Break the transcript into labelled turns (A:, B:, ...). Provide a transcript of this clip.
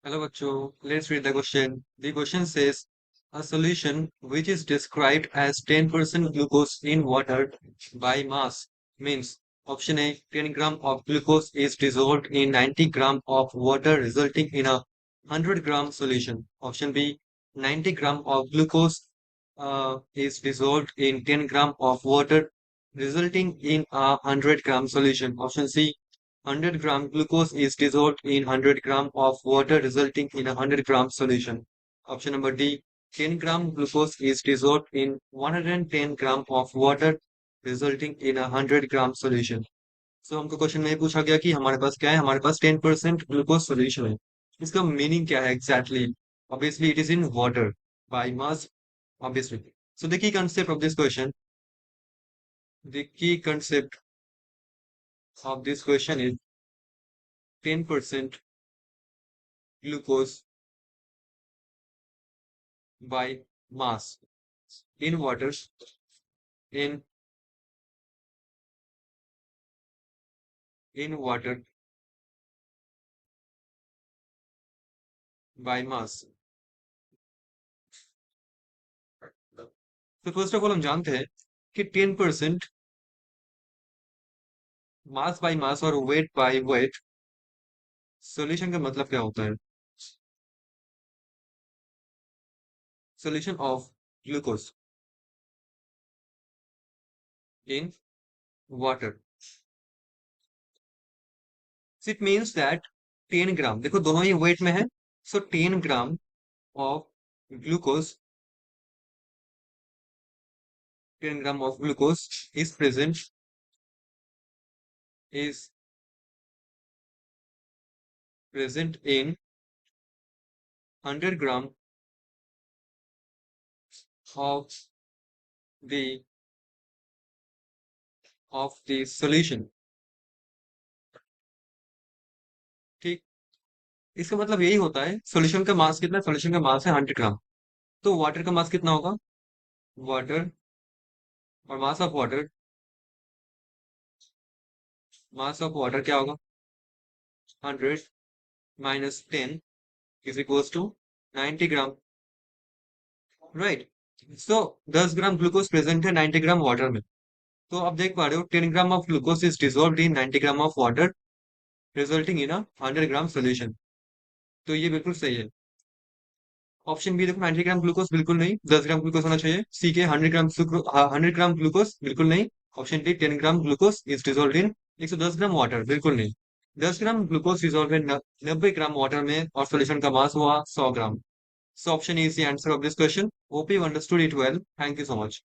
A: Hello, bachcho. Let's read the question. The question says, a solution which is described as 10% glucose in water by mass means option A, 10 gram of glucose is dissolved in 90 gram of water resulting in a 100 gram solution. Option B, 90 gram of glucose is dissolved in 10 gram of water resulting in a 100 gram solution. Option C, 100 gram glucose is dissolved in 100 gram of water resulting in a 100 gram solution. Option number D, 10 gram glucose is dissolved in 110 gram of water resulting in a 100 gram solution. So हमको question में ये पूछा गया कि हमारे पास क्या है, हमारे पास 10% ग्लूकोज सॉल्यूशन है। इसका मीनिंग क्या है exactly? Obviously it is in water by mass, obviously. So the key concept of this question, the key concept of this question is 10% glucose by mass in water in water by mass। तो first of all हम जानते हैं कि 10% mass by mass और weight by weight solution का मतलब क्या होता है? Solution of glucose in water, it means that 10 ग्राम, देखो दोनों ही वेट में है, सो 10 gram of glucose, 10 gram of glucose is present in 100 gram of the solution। ठीक, इसका मतलब यही होता है सॉल्यूशन का मास कितना है? सॉल्यूशन का मास है 100 ग्राम। तो वाटर का मास कितना होगा? वाटर और मास ऑफ वाटर क्या होगा? 100 minus 10 is equals to 90 gram, right? So 10 gram glucose present है 90 ग्राम वाटर में। तो आप देख पा रहे हो 10 gram of glucose is dissolved in 90 gram of water resulting in a 100 gram solution. तो ये बिल्कुल सही है। ऑप्शन बी देखो, 90 ग्राम ग्लूकोज बिल्कुल नहीं, 10 ग्राम ग्लूकोज होना चाहिए। सी के 100 ग्राम ग्लूकोज बिल्कुल नहीं। Option D 10 gram glucose is dissolve in 110 gram water, बिल्कुल नहीं। 10 gram glucose dissolve in 90 gram water में और सोल्यूशन का मास हुआ 100 gram. So option E is the answer of this question. Hope you understood it well. Thank you so much.